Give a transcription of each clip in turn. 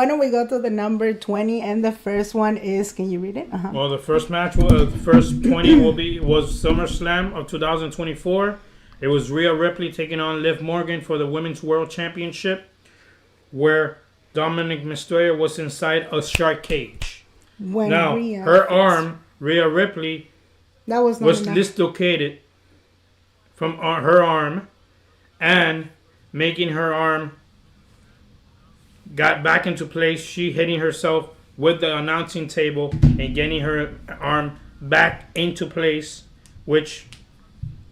Why don't we go to the number 20, and the first one is, can you read it? Well, the first match, the first 20 was SummerSlam of 2024. It was Rhea Ripley taking on Liv Morgan for the Women's World Championship, where Dominic Mysterio was inside a shark cage. Now, Rhea Ripley, was dislocated from her arm, and making her arm got back into place. She hitting herself with the announcing table and getting her arm back into place, which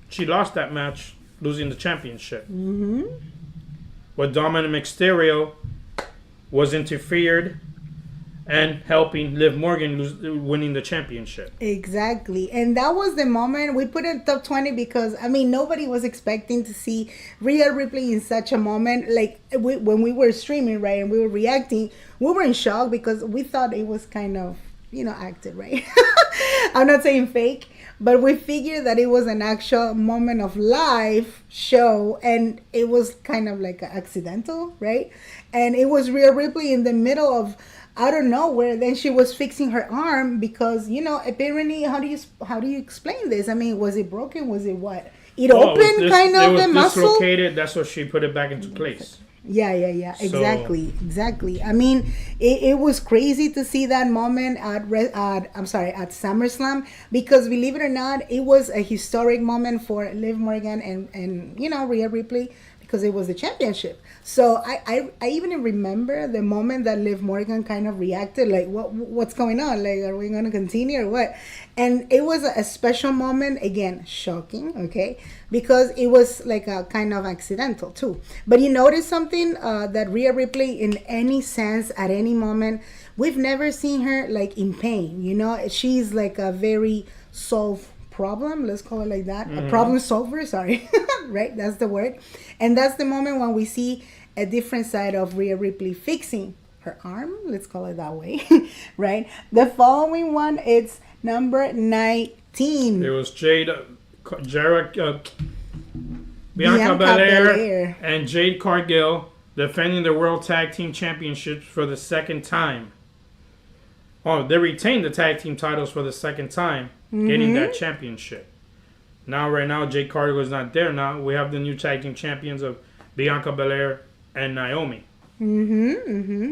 she lost that match, losing the championship. But Dominic Mysterio was interfered and helping Liv Morgan winning the championship. Exactly. And that was the moment we put in top 20 because, I mean, nobody was expecting to see Rhea Ripley in such a moment. Like, when we were streaming, right, and we were reacting, we were in shock because we thought it was kind of, acted, right? I'm not saying fake, but we figured that it was an actual moment of live show, and it was kind of like accidental, right? And it was Rhea Ripley in the middle of, I don't know where. Then she was fixing her arm because, apparently, how do you explain this? I mean, was it broken? Was it what? It opened the muscle? Dislocated. That's what she put it back into place. Yeah. Exactly. I mean, it was crazy to see that moment at SummerSlam, because believe it or not, it was a historic moment for Liv Morgan and Rhea Ripley, because it was the championship. So I even remember the moment that Liv Morgan kind of reacted, like, what's going on? Like, are we going to continue or what? And it was a special moment, again, shocking, okay? Because it was like a kind of accidental too. But you notice something, that Rhea Ripley, in any sense, at any moment, we've never seen her like in pain, She's like a very solved problem, let's call it like that, a problem solver, sorry. Right, that's the word. And that's the moment when we see a different side of Rhea Ripley fixing her arm, let's call it that way. Right, the following one, it's number 19. It was Bianca Belair and Jade Cargill defending the World Tag Team Championships for the second time. They retained the tag team titles for the second time, getting that championship. Right now, Jade Cargill is not there. Now we have the new tag team champions of Bianca Belair and Naomi.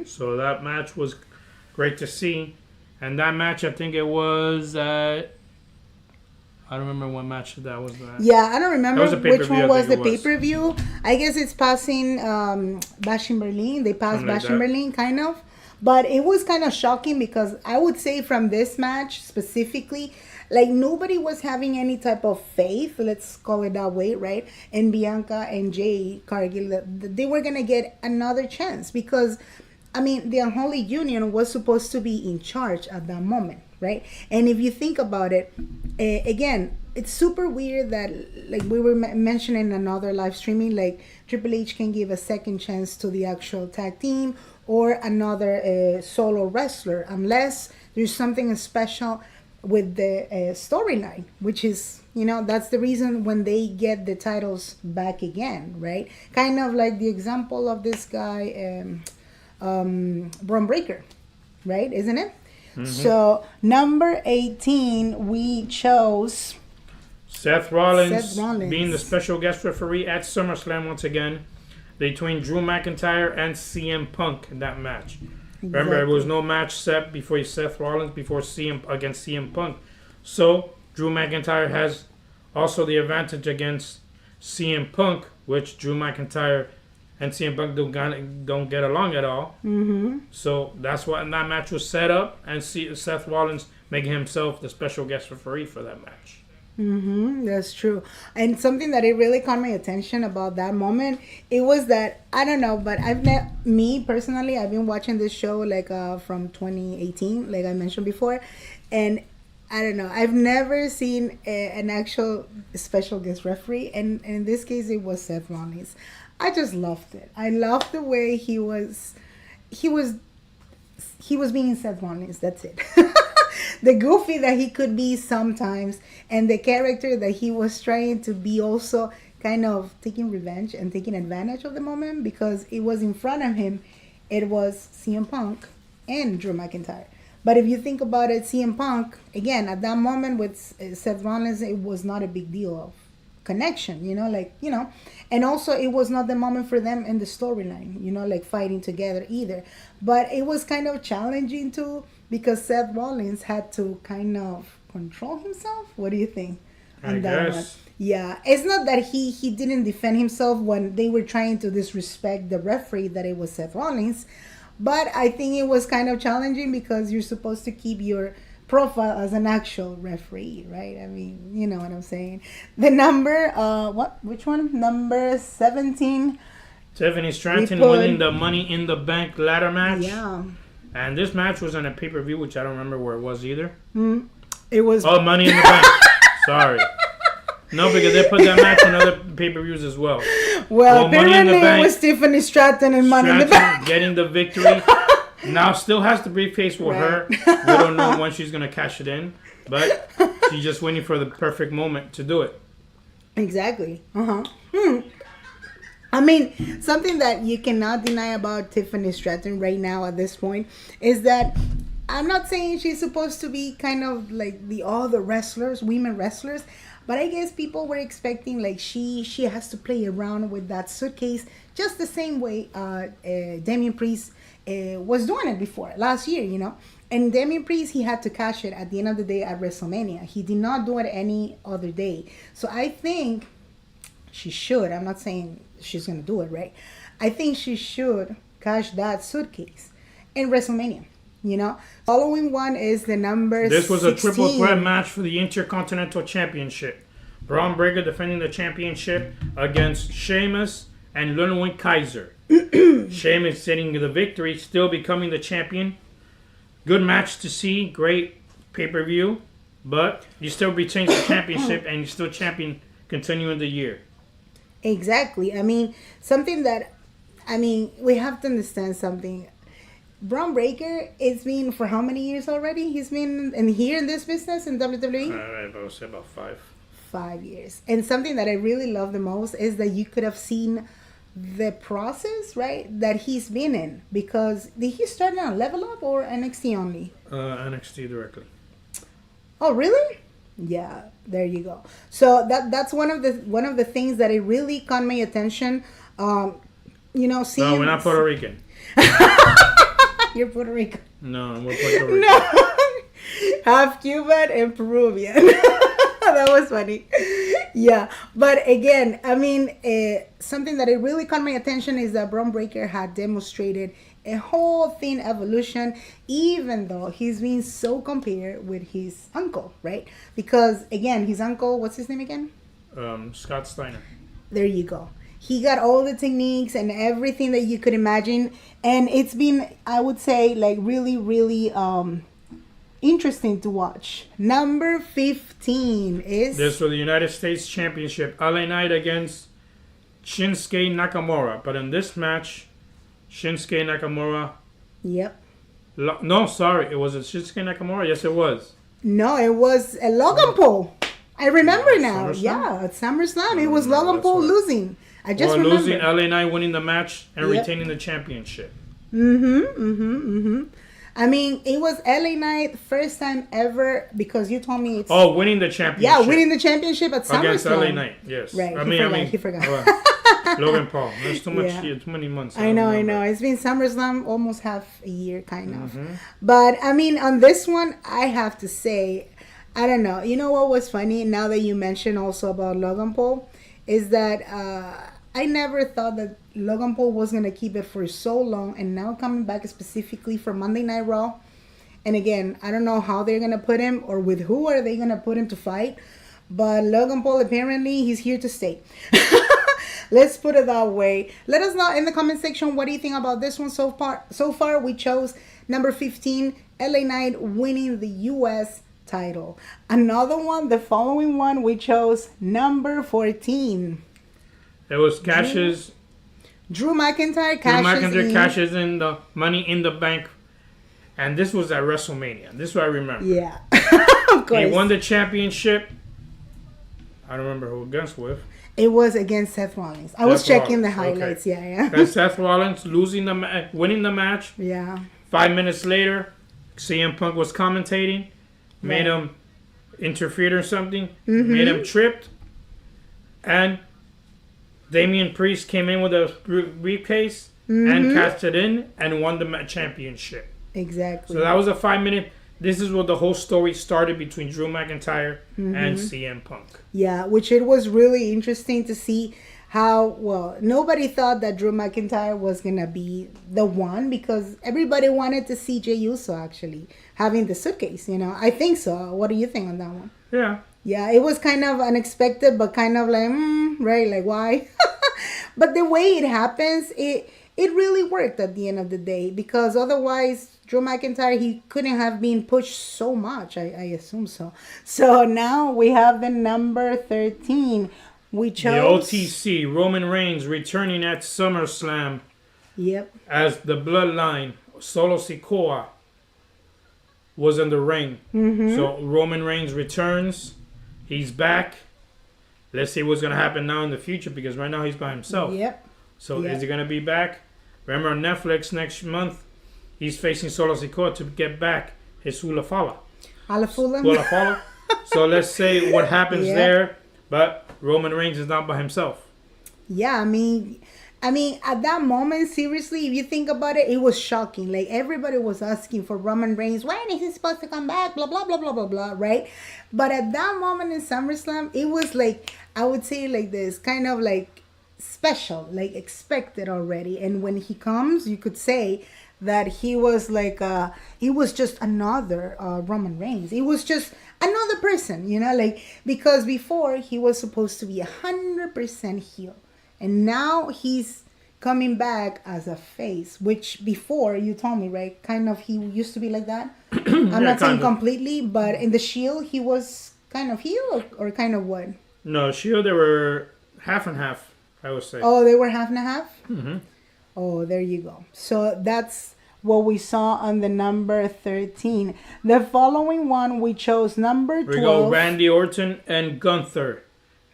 So that match was great to see. And that match, I think it was I don't remember what match that was. Yeah, I don't remember which one was the pay-per-view. I guess it's passing Bash in Berlin. They passed Bash in Berlin, kind of. But it was kind of shocking because I would say from this match specifically, like, nobody was having any type of faith, let's call it that way, right? And Bianca and Jade Cargill, they were going to get another chance because, I mean, the Unholy Union was supposed to be in charge at that moment, right? And if you think about it, again, it's super weird that, like we were mentioning in another live streaming, like Triple H can give a second chance to the actual tag team or another solo wrestler, unless there's something special with the storyline, which is, that's the reason when they get the titles back again, right? Kind of like the example of this guy, Braun Breaker, right? Isn't it? So number 18, we chose Seth Rollins being the special guest referee at SummerSlam once again, between Drew McIntyre and CM Punk in that match. Remember, there was no match set before Seth Rollins against CM Punk. So Drew McIntyre has also the advantage against CM Punk, which Drew McIntyre and CM Punk don't get along at all. So that's why that match was set up, and Seth Rollins making himself the special guest referee for that match. That's true. And something that it really caught my attention about that moment, it was that, I don't know, but me personally, I've been watching this show like from 2018, like I mentioned before, and I don't know, I've never seen an actual special guest referee, and in this case it was Seth Rollins. I just loved it. I loved the way he was being Seth Rollins. That's it. The goofy that he could be sometimes, and the character that he was trying to be, also kind of taking revenge and taking advantage of the moment because it was in front of him, it was CM Punk and Drew McIntyre. But if you think about it, CM Punk, again, at that moment with Seth Rollins, it was not a big deal of connection, and also it was not the moment for them in the storyline, fighting together either. But it was kind of challenging too, because Seth Rollins had to kind of control himself. What do you think on that one? Yeah, it's not that he didn't defend himself when they were trying to disrespect the referee, that it was Seth Rollins. But I think it was kind of challenging because you're supposed to keep your profile as an actual referee, right? I mean, you know what I'm saying. The number, which one? Number 17. Tiffany Stratton winning the Money in the Bank ladder match. Yeah. And this match was on a pay-per-view, which I don't remember where it was either. It was... Oh, Money in the Bank. Sorry. No, because they put that match on other pay-per-views as well. Well, apparently it was Tiffany Stratton and Money in the Bank. Getting the victory. Now still has the briefcase with her. We don't know when she's going to cash it in. But she's just waiting for the perfect moment to do it. Exactly. I mean, something that you cannot deny about Tiffany Stratton right now at this point is that I'm not saying she's supposed to be kind of like all the wrestlers, women wrestlers, but I guess people were expecting like she has to play around with that suitcase just the same way Damian Priest was doing it before last year, And Damian Priest, he had to cash it at the end of the day at WrestleMania. He did not do it any other day. So I think she should. I'm not saying she's going to do it, right? I think she should cash that suitcase in WrestleMania. Following one is the number 16. This was a triple threat match for the Intercontinental Championship. Braun Breaker defending the championship against Sheamus and Ludwig Kaiser. Sheamus getting the victory, still becoming the champion. Good match to see, great pay-per-view, but you still retain the championship and you're still champion continuing the year. Exactly. I mean, we have to understand something. Braun Breaker, it's been for how many years already? He's been in this business in WWE? I would say about 5. 5 years. And something that I really love the most is that you could have seen the process, right, that he's been in. Because did he start on Level Up or NXT only? NXT directly. Oh, really? Yeah, there you go. So that's one of the things that it really caught my attention. Seeing... No, we're not Puerto Rican. You're Puerto Rican. No, we're Puerto Rican. No. Half Cuban and Peruvian. That was funny. Yeah. But again, something that it really caught my attention is that Braun Breaker had demonstrated a whole thin evolution, even though he's been so compared with his uncle, right? Because, again, his uncle, what's his name again? Scott Steiner. There you go. He got all the techniques and everything that you could imagine. And it's been, I would say, like really, really interesting to watch. Number 15 is... This for the United States Championship. LA Knight against Shinsuke Nakamura. But in this match, Shinsuke Nakamura... Yep. No, sorry. It was a Shinsuke Nakamura? Yes, it was. No, it was a Logan Paul. I remember now. SummerSlam? Yeah, at SummerSlam. It was Logan Paul losing. I just remember. Losing, LA Knight winning the match and retaining the championship. I mean, it was LA Knight first time ever because you told me it's... Oh, winning the championship. Yeah, winning the championship at SummerSlam. Against LA Knight, yes. Right, he forgot. Logan Paul. There's too much, too many months. I know. It's been SummerSlam almost half a year, kind of. But, on this one, I have to say, I don't know. You know what was funny, now that you mentioned also about Logan Paul, is that... I never thought that Logan Paul was going to keep it for so long, and now coming back specifically for Monday Night Raw. And again, I don't know how they're going to put him or with who are they going to put him to fight. But Logan Paul, apparently, he's here to stay. Let's put it that way. Let us know in the comment section what do you think about this one so far. So far, we chose number 15, LA Knight winning the U.S. title. Another one, the following one, we chose number 14. It was Cash's... Drew McIntyre cashes in the Money in the Bank. And this was at WrestleMania. This is what I remember. Yeah. Of course. He won the championship. I don't remember who against with. It was against Seth Rollins. I was checking the highlights. Okay. Yeah. And Seth Rollins winning the match. Yeah. 5 minutes later, CM Punk was commentating, made him interfered or something, made him tripped, and Damian Priest came in with a briefcase and cashed it in and won the championship. Exactly. So that was a 5-minute. This is where the whole story started between Drew McIntyre and CM Punk. Yeah, which it was really interesting to see how, well, nobody thought that Drew McIntyre was going to be the one because everybody wanted to see Jey Uso actually having the suitcase, you know. I think so. What do you think on that one? Yeah. Yeah, it was kind of unexpected, but kind of like, right, like why? But the way it happens, it really worked at the end of the day because otherwise Drew McIntyre, he couldn't have been pushed so much. I assume so. So now we have the number 13. We chose the OTC, Roman Reigns returning at SummerSlam. Yep. As the Bloodline, Solo Sikoa was in the ring. So Roman Reigns returns. He's back. Let's see what's going to happen now in the future because right now he's by himself. Yep. So is he going to be back? Remember on Netflix next month, he's facing Solo Sikoa to get back his Ulafala. Ulafala. So let's say what happens there. But Roman Reigns is not by himself. Yeah, I mean, at that moment, seriously, if you think about it, it was shocking. Like, everybody was asking for Roman Reigns. When is he supposed to come back? Blah, blah, blah, blah, blah, blah, right? But at that moment in SummerSlam, it was like, I would say like this, kind of like special, like expected already. And when he comes, you could say that he was like, he was just another Roman Reigns. It was just another person, you know, like, because before he was supposed to be 100% heel. And now he's coming back as a face, which before you told me, right? Kind of, he used to be like that. I'm not saying completely, but in the Shield, he was kind of heel or kind of what? No, Shield, they were half and half, I would say. Oh, they were half and a half? Mm-hmm. Oh, there you go. So that's what we saw on the number 13. The following one, we chose number 12. We go Randy Orton and Gunther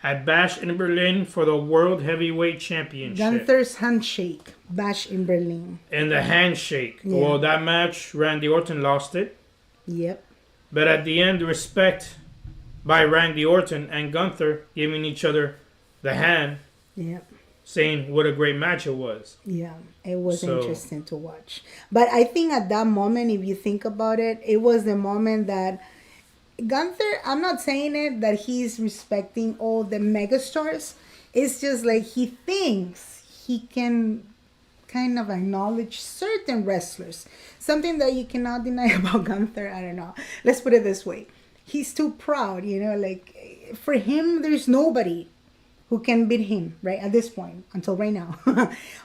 at Bash in Berlin for the World Heavyweight Championship. Gunther's handshake, Bash in Berlin. And the handshake. Yeah. Well, that match, Randy Orton lost it. Yep. But at the end, respect by Randy Orton and Gunther giving each other the hand. Yep. Saying what a great match it was. Yeah, it was interesting to watch. But I think at that moment, if you think about it, it was the moment that Gunther, I'm not saying it that he's respecting all the megastars. It's just like he thinks he can kind of acknowledge certain wrestlers. Something that you cannot deny about Gunther. I don't know. Let's put it this way. He's too proud, you know, like for him, there's nobody who can beat him, right, at this point, until right now.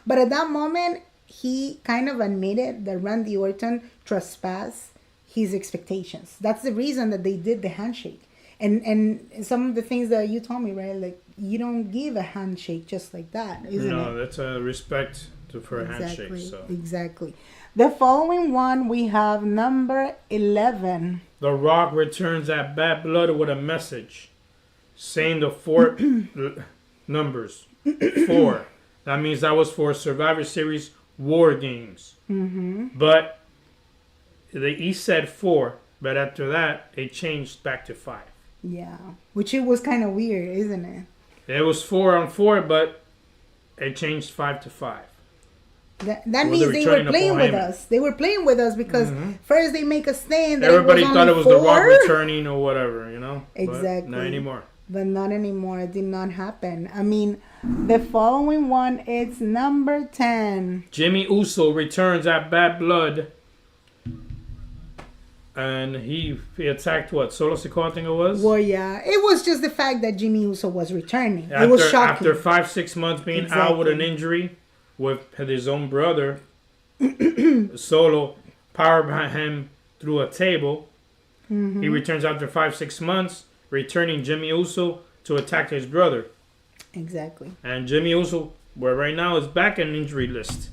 But at that moment, he kind of admitted that Randy Orton trespassed his expectations. That's the reason that they did the handshake. And some of the things that you told me, right, like, you don't give a handshake just like that, isn't it? No, that's a respect for a handshake. So. Exactly. The following one, we have number 11. The Rock returns at Bad Blood with a message saying the 4 numbers. 4. That means that was for Survivor Series War Games. Mm-hmm. But he said 4, but after that, it changed back to 5. Yeah, which it was kind of weird, isn't it? It was 4 on 4, but it changed 5 to 5. That means they were playing with us. They were playing with us because first they make us think that everybody thought it was 4. The Rock returning or whatever, you know? Exactly. But not anymore. But not anymore. It did not happen. I mean, the following one is number 10. Jimmy Uso returns at Bad Blood. And he attacked what? Solo Sikoa, I think it was? Well, yeah. It was just the fact that Jimmy Uso was returning. It was shocking. After 5-6 months being out with an injury with his own brother, Solo powered him through a table. Mm-hmm. He returns after 5-6 months, returning Jimmy Uso to attack his brother. Exactly. And Jimmy Uso, where right now, is back on injury list.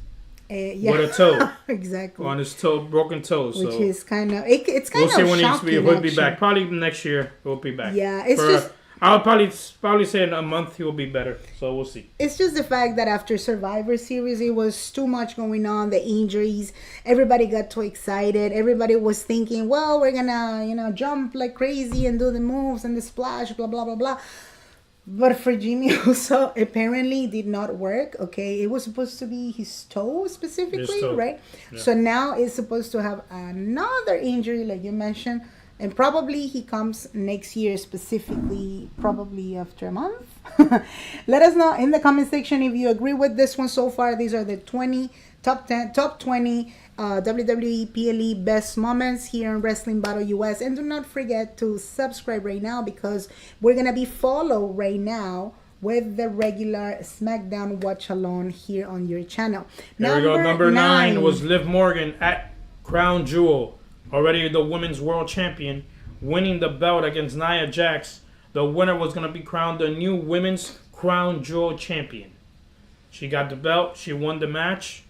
Yeah. With a toe. Exactly. On his toe, broken toe. Which is kind of, it's kind of shocking. We'll see when he'll be back. Probably next year he'll be back. Yeah, it's just... I'll probably say in a month he will be better. So we'll see. It's just the fact that after Survivor Series, it was too much going on. The injuries, everybody got too excited. Everybody was thinking, well, we're gonna, jump like crazy and do the moves and the splash, blah blah blah blah. But for Jimmy Uso, apparently did not work. Okay, it was supposed to be his toe specifically, right? Yeah. So now it's supposed to have another injury, like you mentioned. And probably he comes next year, specifically, probably after a month. Let us know in the comment section if you agree with this one so far. These are the top 20 WWE PLE best moments here in Wrestling Battle US. And do not forget to subscribe right now, because we're going to be follow right now with the regular Smackdown watch along here on your channel. There we go. Number 9 was Liv Morgan at Crown Jewel. Already the women's world champion, winning the belt against Nia Jax. The winner was going to be crowned the new women's Crown Jewel champion. She got the belt. She won the match.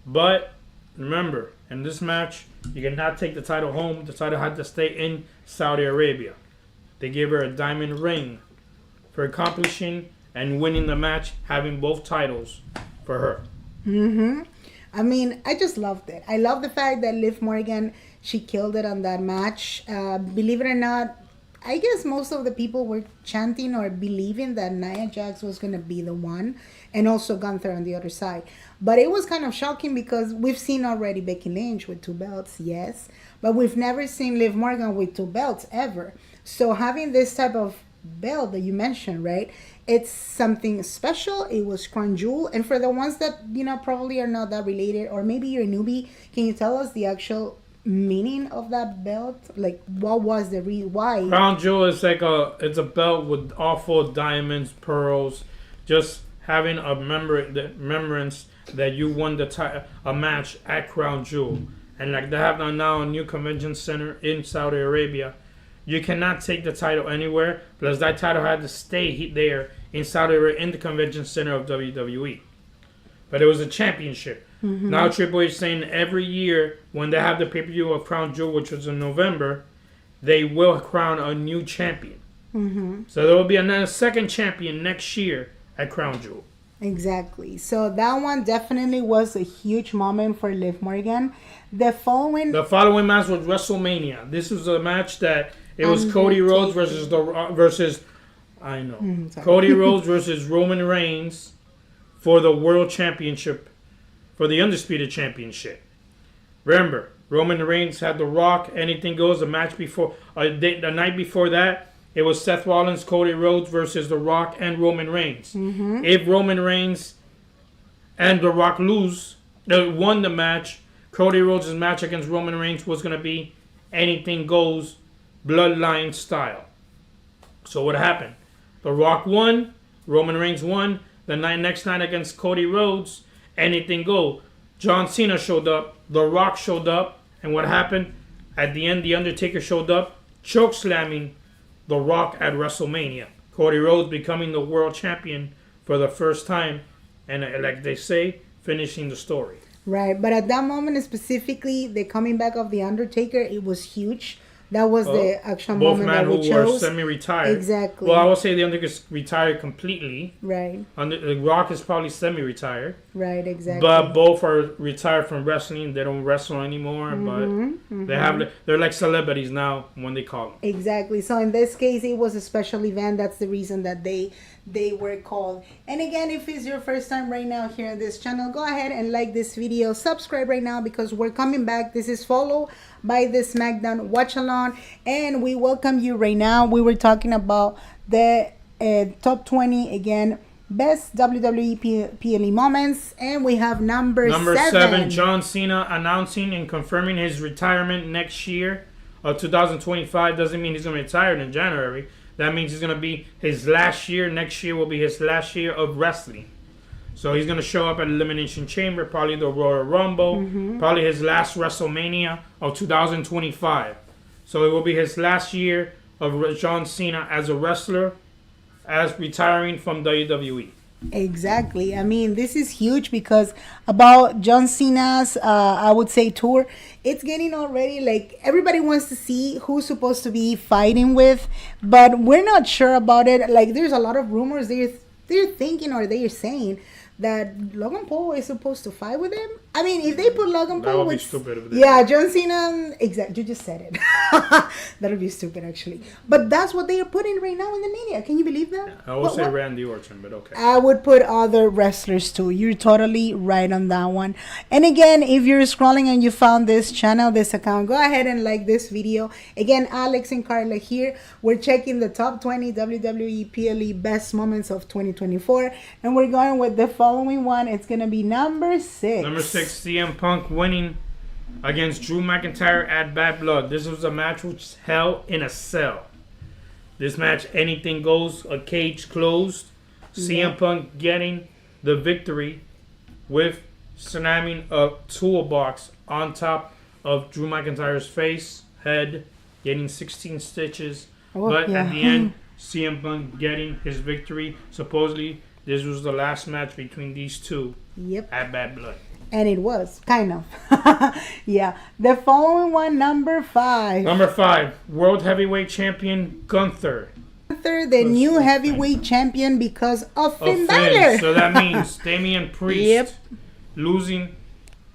But remember, in this match, you cannot take the title home. The title had to stay in Saudi Arabia. They gave her a diamond ring for accomplishing and winning the match, having both titles for her. Mm-hmm. I mean, I just loved it. I love the fact that Liv Morgan, she killed it on that match. Believe it or not, I guess most of the people were chanting or believing that Nia Jax was going to be the one, and also Gunther on the other side. But it was kind of shocking because we've seen already Becky Lynch with 2 belts, yes, but we've never seen Liv Morgan with 2 belts ever. So having this type of belt that you mentioned, right, it's something special. It was Crown Jewel. And for the ones that, probably are not that related, or maybe you're a newbie, can you tell us the actual meaning of that belt? Like, what was the why? Crown Jewel is like it's a belt with all full diamonds, pearls, just having a remembrance that you won a match at Crown Jewel. And like they have now a new convention center in Saudi Arabia. You cannot take the title anywhere, because that title had to stay there in Saudi Arabia in the convention center of WWE. But it was a championship. Mm-hmm. Now Triple H is saying every year when they have the pay-per-view of Crown Jewel, which was in November, they will crown a new champion. Mm-hmm. So there will be another second champion next year at Crown Jewel. Exactly. So that one definitely was a huge moment for Liv Morgan. The following match was WrestleMania. This was a match that it was Cody Rhodes versus Cody Rhodes versus Roman Reigns for the World Championship, for the Undisputed Championship. Remember, Roman Reigns had The Rock, anything goes. The match before, the night before that, it was Seth Rollins, Cody Rhodes versus The Rock and Roman Reigns. Mm-hmm. If Roman Reigns and The Rock won the match, Cody Rhodes' match against Roman Reigns was going to be anything goes, bloodline style. So what happened? The Rock won, Roman Reigns won. The next night against Cody Rhodes, anything go. John Cena showed up, The Rock showed up, and what happened? At the end, The Undertaker showed up, choke slamming The Rock at WrestleMania. Cody Rhodes becoming the world champion for the first time, and like they say, finishing the story. Right, but at that moment specifically, the coming back of The Undertaker, it was huge. That was the actual moment that we chose. Both men who were semi-retired. Exactly. Well, I will say The Undertaker's retired completely. Right. The Rock is probably semi-retired. Right, exactly. But both are retired from wrestling. They don't wrestle anymore, but they're like celebrities now when they call them. Exactly. So in this case, it was a special event. That's the reason that they were called. And again, if it's your first time right now here on this channel, go ahead and like this video, subscribe right now, because we're coming back. This is followed by the Smackdown watch along, and we welcome you right now. We were talking about the top 20 again, best WWE PLE moments, and we have number 7. John Cena announcing and confirming his retirement next year of 2025. Doesn't mean he's going to retire in January. That means he's going to be his last year. Next year will be his last year of wrestling. So he's going to show up at Elimination Chamber, probably the Royal Rumble, probably his last WrestleMania of 2025. So it will be his last year of John Cena as a wrestler, as retiring from WWE. Exactly. I mean, this is huge because about John Cena's, I would say, tour, it's getting already like everybody wants to see who's supposed to be fighting with, but we're not sure about it. Like, there's a lot of rumors they're thinking or they're saying that Logan Paul is supposed to fight with him. I mean, if they put Logan Paul would with, be stupid if they yeah, John Cena, exactly. You just said it. That would be stupid, actually. But that's what they are putting right now in the media. Can you believe that? I will say Randy Orton, but okay. I would put other wrestlers too. You're totally right on that one. And again, if you're scrolling and you found this channel, this account, go ahead and like this video. Again, Alex and Carla here. We're checking the top 20 WWE PLE best moments of 2024, and we're going with the following one. It's gonna be number 6. Number 6, CM Punk winning against Drew McIntyre at Bad Blood. This was a match which is hell in a cell. This match, anything goes, a cage closed. CM Punk getting the victory with slamming a toolbox on top of Drew McIntyre's face, head, getting 16 stitches. At the end, CM Punk getting his victory. Supposedly, this was the last match between these two at Bad Blood. And it was, kind of. Yeah. The following one, number 5. Number 5, World Heavyweight Champion Gunther. Gunther, the new heavyweight champion because of Finn Balor. So that means Damian Priest losing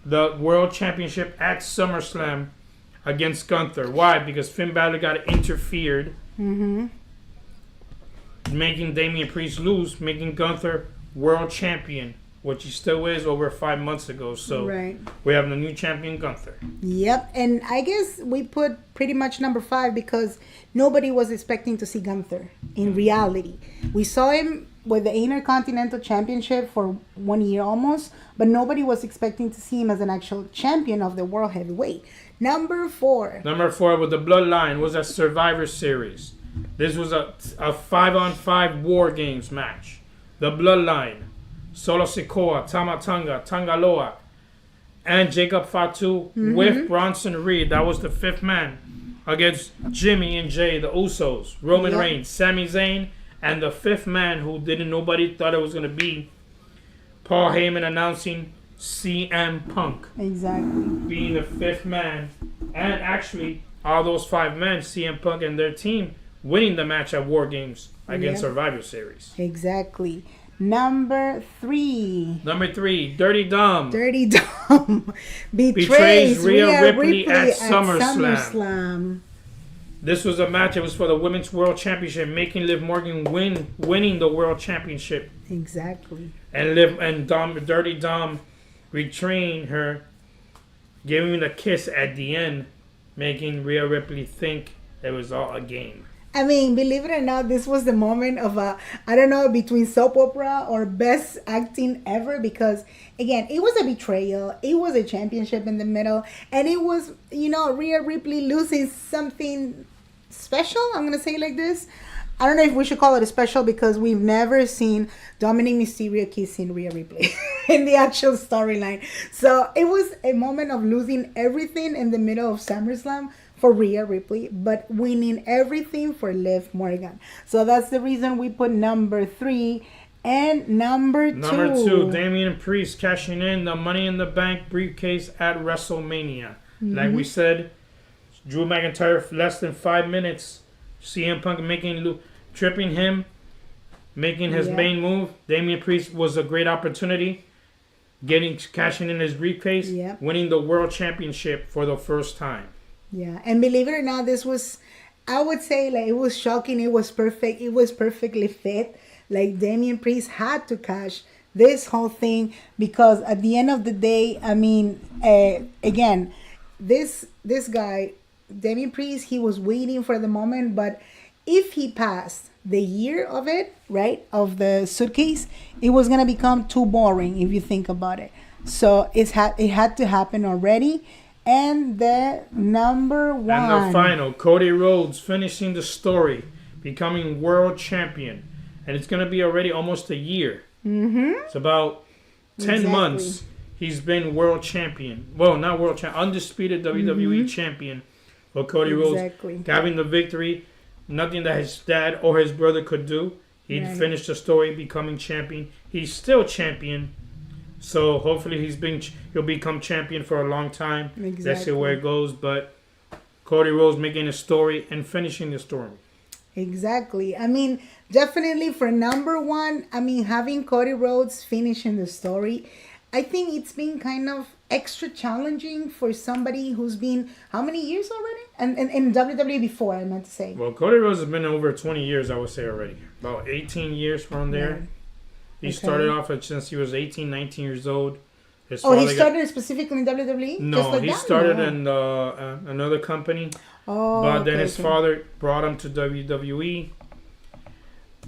the World Championship at SummerSlam against Gunther. Why? Because Finn Balor got interfered. Making Damian Priest lose, making Gunther world champion, which he still is over 5 months ago. So we have the new champion, Gunther. Yep, and I guess we put pretty much number 5 because nobody was expecting to see Gunther in reality. We saw him with the Intercontinental Championship for 1 year almost, but nobody was expecting to see him as an actual champion of the World Heavyweight. Number 4. Number 4 with the Bloodline was a Survivor Series. This was a 5-on-5 War Games match. The Bloodline, Solo Sikoa, Tama Tonga, Tangaloa, and Jacob Fatu with Bronson Reed. That was the 5th man against Jimmy and Jay, the Usos, Roman Reigns, Sami Zayn, and the 5th man who nobody thought it was going to be, Paul Heyman announcing CM Punk. Exactly. Being the 5th man. And actually, all those 5 men, CM Punk and their team, winning the match at War Games against Survivor Series. Exactly. Number 3. Number 3, Dirty Dom. Dirty Dom betrays Rhea Ripley at SummerSlam. This was a match. It was for the Women's World Championship, making Liv Morgan winning the World Championship. Exactly. And Dirty Dom betraying her, giving the kiss at the end, making Rhea Ripley think it was all a game. I mean, believe it or not, this was the moment of I don't know, between soap opera or best acting ever, because again, it was a betrayal. It was a championship in the middle, and it was, Rhea Ripley losing something special. I'm going to say it like this. I don't know if we should call it a special because we've never seen Dominic Mysterio kissing Rhea Ripley in the actual storyline. So it was a moment of losing everything in the middle of SummerSlam for Rhea Ripley, but winning everything for Liv Morgan. So that's the reason we put number 3. And number 2. Number 2, Damian Priest cashing in the Money in the Bank briefcase at WrestleMania. Like we said, Drew McIntyre less than 5 minutes. CM Punk tripping him, making his main move. Damian Priest was a great opportunity, cashing in his briefcase, winning the World Championship for the first time. Yeah, and believe it or not, this was, I would say, like, it was shocking. It was perfect. It was perfectly fit. Like, Damian Priest had to cash this whole thing because at the end of the day, I mean, again, this guy, Damian Priest, he was waiting for the moment, but if he passed the year of it, right, of the suitcase, it was going to become too boring if you think about it. So it had to happen already. And the number 1. And the final, Cody Rhodes finishing the story, becoming world champion. And it's going to be already almost a year. It's about 10 months he's been world champion. Well, not world champion, undisputed WWE champion for Cody Rhodes. Having the victory, nothing that his dad or his brother could do. He finished the story, becoming champion. He's still champion. So hopefully he'll become champion for a long time. Exactly. Let's see where it goes. But Cody Rhodes making a story and finishing the story. Exactly. I mean, definitely for number one, I mean, having Cody Rhodes finishing the story, I think it's been kind of extra challenging for somebody who's been, how many years already? And in WWE before, I meant to say. Well, Cody Rhodes has been over 20 years, I would say already. About 18 years from there. Yeah. He started off since he was 18, 19 years old. He started specifically in WWE? No, he started in another company. Oh, but then his father brought him to WWE.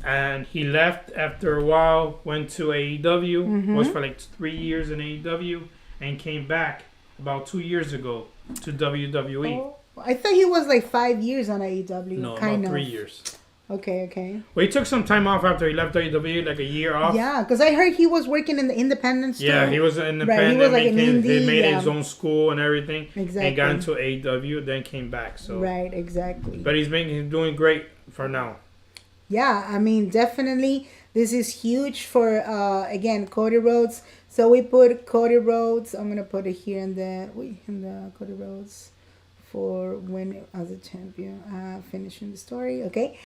And he left after a while, went to AEW, was for like 3 years in AEW, and came back about 2 years ago to WWE. Oh, I thought he was like 5 years on AEW. No, about 3 years. Okay. Well, he took some time off after he left WWE, like a year off. Yeah, because I heard he was working in the independent store. Yeah, he was an independent. Right, he was like an indie. He made his own school and everything. Exactly. And got into AEW, then came back. So. Right, exactly. But he's doing great for now. Yeah, I mean, definitely, this is huge for, again, Cody Rhodes. So we put Cody Rhodes. I'm going to put it here in the Cody Rhodes for when as a champion, finishing the story. Okay.